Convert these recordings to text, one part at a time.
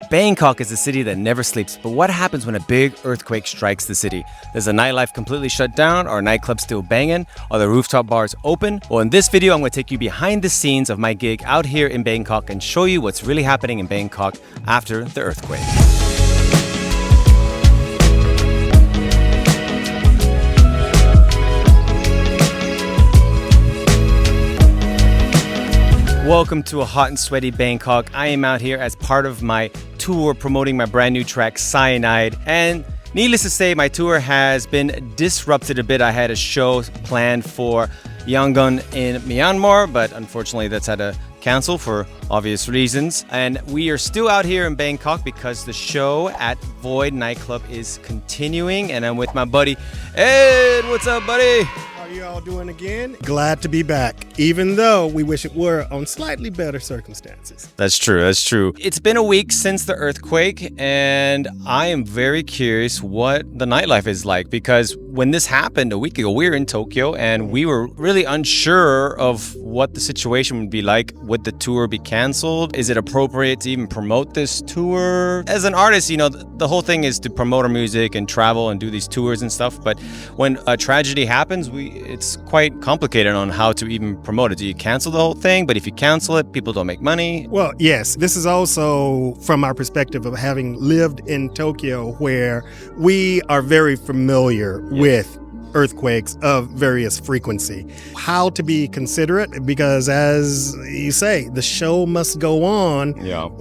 Bangkok is a city that never sleeps, but what happens when a big earthquake strikes the city? Does the nightlife completely shut down? Are nightclubs still banging? Are the rooftop bars open? Well, in this video, I'm going to take you behind the scenes of my gig out here in Bangkok and show you what's really happening in Bangkok after the earthquake. Welcome to a hot and sweaty Bangkok. I am out here as part of my tour promoting my brand new track, Cyanide. And needless to say, my tour has been disrupted a bit. I had a show planned for Yangon in Myanmar, but unfortunately that's had to cancel for obvious reasons. And we are still out here in Bangkok because the show at Muin Nightclub is continuing. And I'm with my buddy, Ed. What's up, buddy? How you all doing again? Glad to be back, even though we wish it were on slightly better circumstances. That's true, that's true. It's been a week since the earthquake, and I am very curious what the nightlife is like, because when this happened a week ago, we were in Tokyo, and we were really unsure of what the situation would be like. Would the tour be canceled? Is it appropriate to even promote this tour? As an artist, you know, the whole thing is to promote our music and travel and do these tours and stuff, but when a tragedy happens, it's quite complicated on how to even promote it. Do you cancel the whole thing? But if you cancel it, people don't make money. Well, yes, this is also from our perspective of having lived in Tokyo, where we are very familiar with earthquakes of various frequency. How to be considerate, because as you say, the show must go on,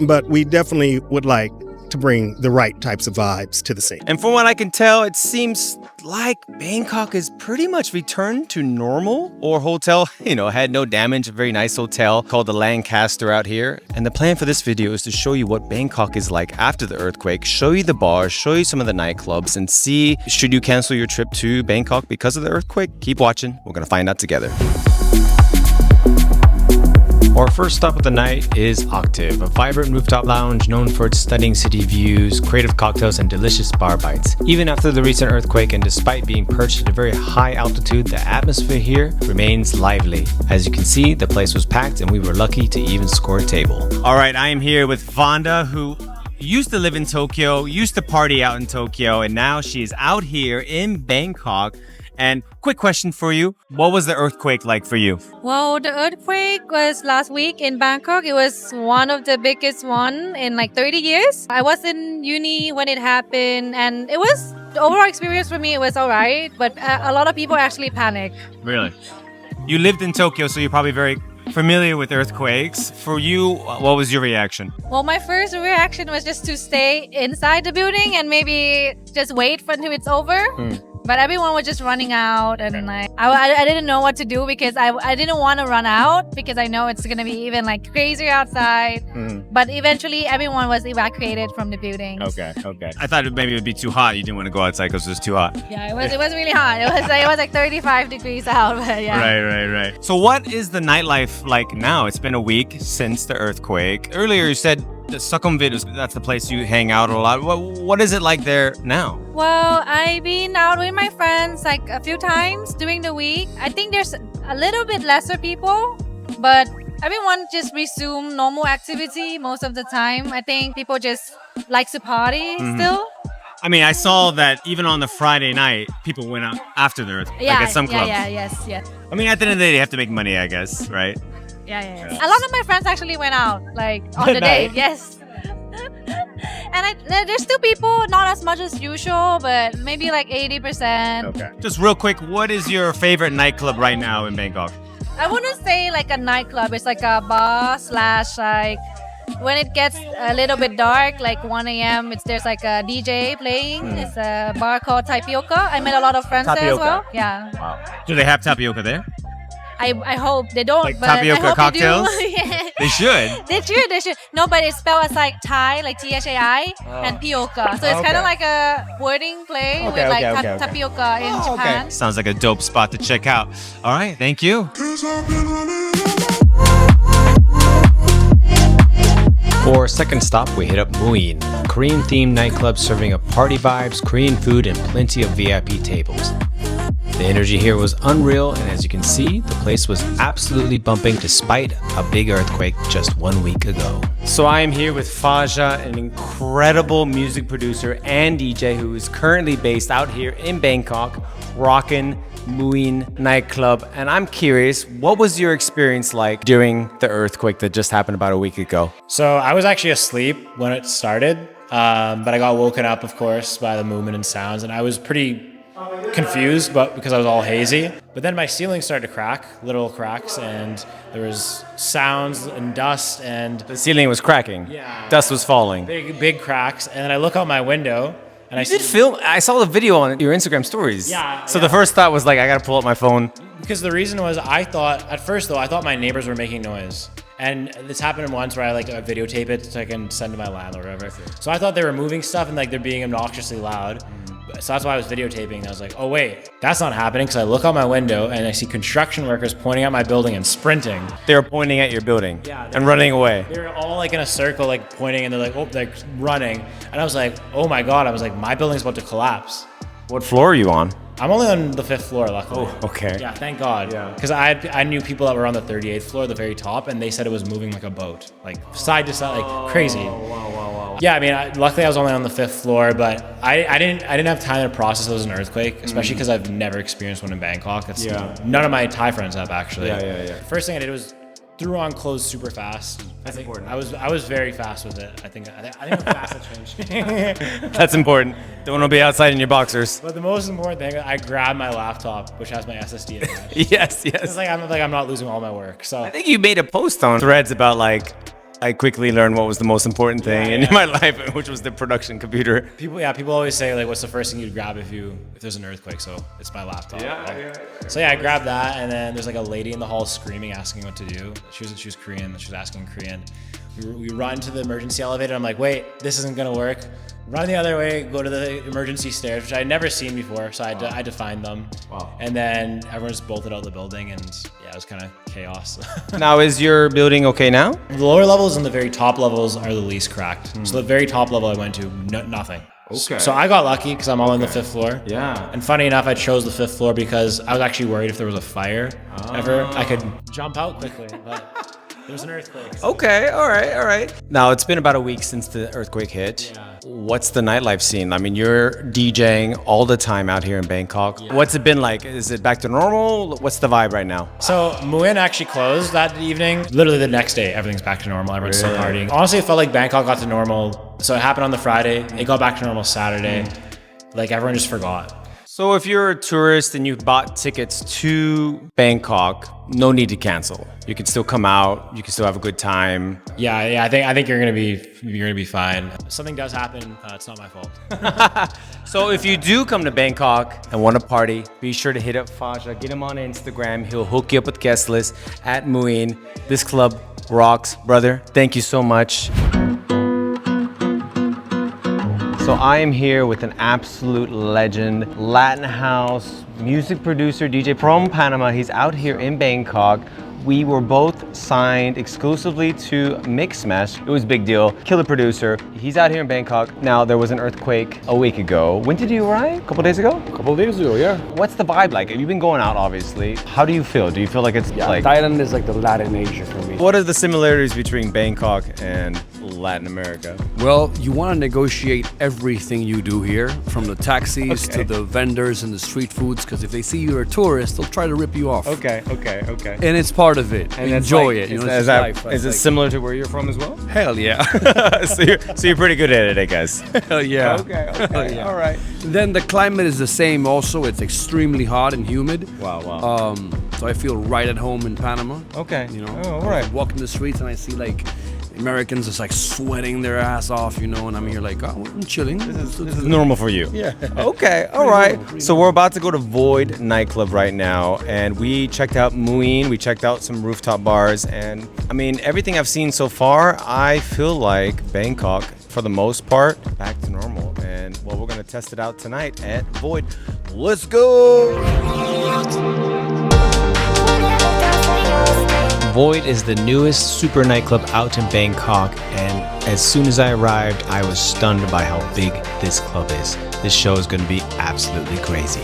but we definitely would like to bring the right types of vibes to the scene. And from what I can tell, it seems like Bangkok is pretty much returned to normal. Or hotel, had no damage. A very nice hotel called the Lancaster out here. And the plan for this video is to show you what Bangkok is like after the earthquake, show you the bars, show you some of the nightclubs, and see should you cancel your trip to Bangkok because of the earthquake. Keep watching. We're gonna find out together. Our first stop of the night is Octave, a vibrant rooftop lounge known for its stunning city views, creative cocktails, and delicious bar bites. Even after the recent earthquake and despite being perched at a very high altitude, the atmosphere here remains lively. As you can see, the place was packed and we were lucky to even score a table. All right, I am here with Fahjah, who used to live in Tokyo, used to party out in Tokyo, and now she is out here in Bangkok. And quick question for you. What was the earthquake like for you? Well, the earthquake was last week in Bangkok. It was one of the biggest one in like 30 years. I was in uni when it happened, and it was, the overall experience for me, it was all right. But a lot of people actually panicked. Really? You lived in Tokyo, so you're probably very familiar with earthquakes. For you, what was your reaction? Well, my first reaction was just to stay inside the building and maybe just wait until it's over. But everyone was just running out, and like I didn't know what to do because I didn't want to run out because I know it's gonna be even like crazy outside. But eventually everyone was evacuated from the buildings. Okay. I thought maybe it would be too hot. You didn't want to go outside because it was too hot. Yeah, it was really hot. It was like 35 degrees out. But yeah. Right. So what is the nightlife like now? It's been a week since the earthquake. Earlier you said the Sukhumvit, that's the place you hang out a lot. What is it like there now? Well, I've been out with my friends like a few times during the week. I think there's a little bit lesser people, but everyone just resumed normal activity most of the time. I think people just like to party still. I mean, I saw that even on the Friday night, people went out after the earthquake, like at some clubs. Yes. I mean, at the end of the day, they have to make money, I guess, right? Yeah. A lot of my friends actually went out, like, on the day. Yes. And there's still people, not as much as usual, but maybe like 80%. Okay. Just real quick, what is your favorite nightclub right now in Bangkok? I wouldn't say like a nightclub. It's like a bar / like when it gets a little bit dark, like 1 a.m., there's like a DJ playing. It's a bar called Tapioca. I met a lot of friends there as well. Yeah. Wow. Do they have tapioca there? I hope they don't, like but tapioca I hope cocktails? They do. Yeah. They should. They should. No, but it's spelled as like Thai, like Thai, and Pioca. So it's kind of like a wording play with like tapioca in Japan. Sounds like a dope spot to check out. All right, thank you. For our second stop, we hit up Muin, a Korean-themed nightclub serving up party vibes, Korean food, and plenty of VIP tables. The energy here was unreal, and as you can see, the place was absolutely bumping despite a big earthquake just 1 week ago. So I am here with Fahjah, an incredible music producer and DJ who is currently based out here in Bangkok, rocking Muin Nightclub. And I'm curious, what was your experience like during the earthquake that just happened about a week ago? So I was actually asleep when it started, but I got woken up, of course, by the movement and sounds, and I was pretty confused, but because I was all hazy. But then my ceiling started to crack, little cracks, and there was sounds and dust, and The ceiling was cracking. Yeah. Dust was falling. big cracks. And then I look out my window, and I You did see, film. I saw the video on your Instagram stories. Yeah, So yeah. the first thought was like, I gotta pull up my phone. because the reason was I thought my neighbors were making noise. And this happened once where I videotape it so I can send to my landlord or whatever. So I thought they were moving stuff and they're being obnoxiously loud. So that's why I was videotaping. And I was like, oh wait, that's not happening. Because I look out my window and I see construction workers pointing at my building and sprinting. They were pointing at your building Yeah, and running away. They were all in a circle, pointing, and they're running. And I was like, oh my God. I was like, my building's about to collapse. What floor are you on? I'm only on the 5th floor, luckily. Oh, okay. Yeah, thank God. Yeah. Because I knew people that were on the 38th floor, the very top, and they said it was moving like a boat, side to side, crazy. Wow. Yeah, I mean, luckily I was only on the 5th floor, but I didn't have time to process it was an earthquake, especially because I've never experienced one in Bangkok. None of my Thai friends have actually. Yeah. First thing I did was threw on clothes super fast. That's important. I was very fast with it. I think I'm fast at changing. That's important. Don't want to be outside in your boxers. But the most important thing, I grabbed my laptop, which has my SSD attached. Yes. It's I'm not losing all my work. So I think you made a post on Threads about I quickly learned what was the most important thing in my life, which was the production computer. people always say what's the first thing you'd grab if there's an earthquake? So it's my laptop. So I grabbed that, and then there's a lady in the hall screaming, asking what to do. She was Korean. She was asking in Korean. We run to the emergency elevator. I'm like, wait, this isn't gonna work. Run the other way, go to the emergency stairs, which I'd never seen before, so I had to find them. Wow. And then everyone just bolted out the building, and yeah, it was kind of chaos. Now, is your building okay now? The lower levels and the very top levels are the least cracked. So the very top level I went to, nothing. Okay. So I got lucky because I'm all on the 5th floor. Yeah. And funny enough, I chose the 5th floor because I was actually worried if there was a fire ever, I could jump out quickly. But there's an earthquake. Okay, all right. Now, it's been about a week since the earthquake hit. Yeah. What's the nightlife scene? I mean, you're DJing all the time out here in Bangkok. Yeah. What's it been like? Is it back to normal? What's the vibe right now? So Muin actually closed that evening. Literally the next day, everything's back to normal. Everyone's still partying. Honestly, it felt like Bangkok got to normal. So it happened on the Friday. It got back to normal Saturday. Everyone just forgot. So if you're a tourist and you bought tickets to Bangkok, no need to cancel. You can still come out. You can still have a good time. Yeah. I think you're gonna be fine. If something does happen, it's not my fault. So if you do come to Bangkok and want to party, be sure to hit up Fahjah. Get him on Instagram. He'll hook you up with guest list at Muin. This club rocks, brother. Thank you so much. So I am here with an absolute legend, Latin house music producer, DJ from Panama. He's out here in Bangkok. We were both signed exclusively to Mixmash. It was a big deal. Killer producer. He's out here in Bangkok. Now, there was an earthquake a week ago. When did you arrive? A couple days ago? A couple of days ago, yeah. What's the vibe like? You've been going out, obviously. How do you feel? Do you feel like it's like... Thailand is like the Latin Asia for me. What are the similarities between Bangkok and Latin America? Well, you want to negotiate everything you do here, from the taxis to the vendors and the street foods, because if they see you're a tourist, they'll try to rip you off. Okay. And it's part of it. And Enjoy it's it. like- It's is just that- life. is it similar to where you're from as well? Hell yeah. so you're pretty good at it, I guess. Hell yeah. Okay. Hell yeah. All right. Then the climate is the same also. It's extremely hot and humid. Wow. So I feel right at home in Panama. Okay. You know, Oh, all right. I walk in the streets and I see Americans just sweating their ass off, and I'm here I'm chilling. This is normal for you. Yeah. Okay. All right. So we're about to go to RØDE nightclub right now, and we checked out Muin. We checked out some rooftop bars, and I mean, everything I've seen so far, I feel like Bangkok, for the most part, back to normal. And well, we're gonna test it out tonight at RØDE. Let's go. RØDE is the newest super nightclub out in Bangkok, and as soon as I arrived, I was stunned by how big this club is. This show is going to be absolutely crazy.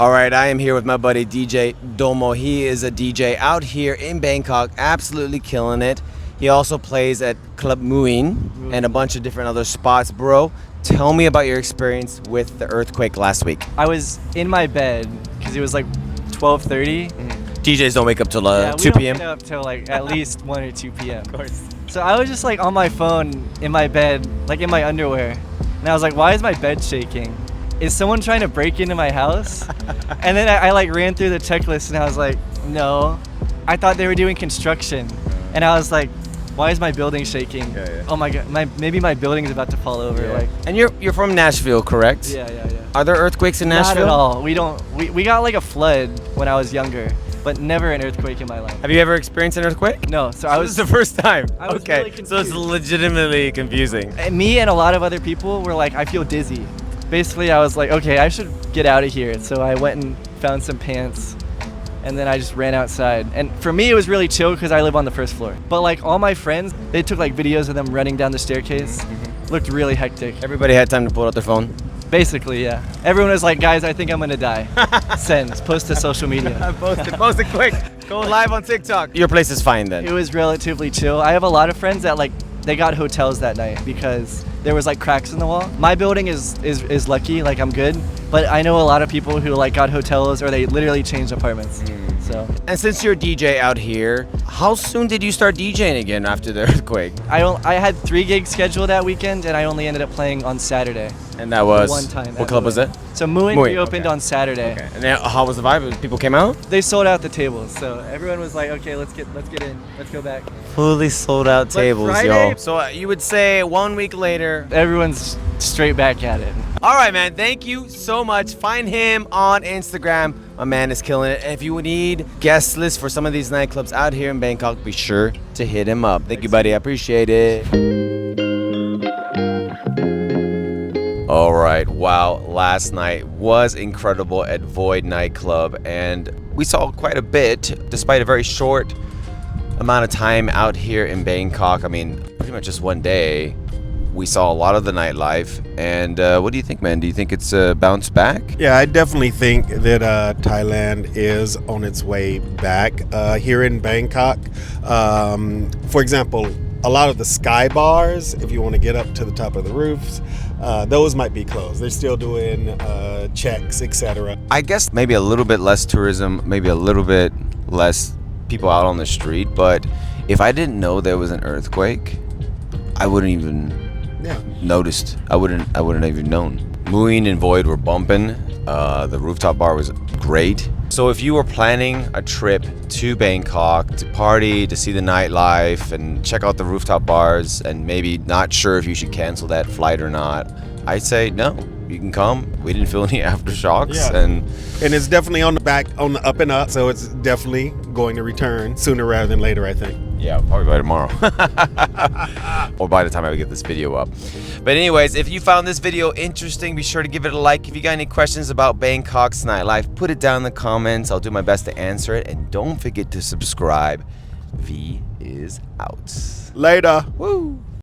All right, I am here with my buddy DJ DOMMO. He is a DJ out here in Bangkok, absolutely killing it. He also plays at Club Muin and a bunch of different other spots. Bro, tell me about your experience with the earthquake last week. I was in my bed because it was like 12:30. DJs don't wake up till 2 we don't p.m. get up till like at least 1 or 2 p.m. Of course. So I was just like on my phone in my bed, like in my underwear, and I was like, why is my bed shaking? Is someone trying to break into my house? And then I like ran through the checklist and I was like, no. I thought they were doing construction, and I was like, why is my building shaking? Oh my god, maybe my building is about to fall over. Like, And you're from Nashville, correct? yeah. Are there earthquakes in Nashville? Not at all. We got like a flood when I was younger, but never an earthquake in my life. Have you ever experienced an earthquake? No, so This is the first time. I was okay, really so it's confused. legitimately confusing. And me and a lot of other people were like, I feel dizzy. Basically, I was like, okay, I should get out of here. So I went and found some pants, and then I just ran outside. And for me, it was really chill because I live on the first floor. But like all my friends, they took like videos of them running down the staircase. Looked really hectic. Everybody had time to pull out their phone. Basically, yeah. Everyone was like, guys, I think I'm gonna die. Send, post to social media. Post it quick. Go live on TikTok. Your place is fine then. It was relatively chill. I have a lot of friends that like, they got hotels that night because there was like cracks in the wall. My building is lucky, like I'm good. But I know a lot of people who like got hotels or they literally changed apartments. So And since you're a DJ out here, how soon did you start DJing again after the earthquake? I had 3 gigs scheduled that weekend, and I only ended up playing on Saturday. And that was One time. What club was that? So Muin Muin, reopened okay. on Saturday. Okay. And then how was the vibe? People came out? They sold out the tables, so everyone was like, "Okay, let's get in, let's go back." Fully sold out tables, Friday- yo. So you would say 1 week later. Everyone's straight back at it. All right, man. Thank you so much. Find him on Instagram. My man is killing it. And if you need guest lists for some of these nightclubs out here in Bangkok, be sure to hit him up. Thank you, buddy. I appreciate it. All right. Wow. Last night was incredible at Void Nightclub, and we saw quite a bit despite a very short amount of time out here in Bangkok. I mean, pretty much just one day. We saw a lot of the nightlife. And what do you think, man? Do you think it's bounced back? Yeah, I definitely think that Thailand is on its way back here in Bangkok. For example, a lot of the sky bars, if you want to get up to the top of the roofs, those might be closed. They're still doing checks, etc. I guess maybe a little bit less tourism, maybe a little bit less people out on the street. But if I didn't know there was an earthquake, I wouldn't even noticed. I wouldn't have even known. Muin and Void were bumping. The rooftop bar was great. So if you were planning a trip to Bangkok to party, to see the nightlife and check out the rooftop bars, and maybe not sure if you should cancel that flight or not, I'd say no. You can come. We didn't feel any aftershocks. Yeah. And it's definitely on the up and up, so it's definitely going to return sooner rather than later, I think. yeah, probably by tomorrow. Or by the time I get this video up. But anyways, if you found this video interesting, be sure to give it a like. If you got any questions about Bangkok's nightlife, put it down in the comments. I'll do my best to answer it. And don't forget to subscribe. V is out. Later. Woo!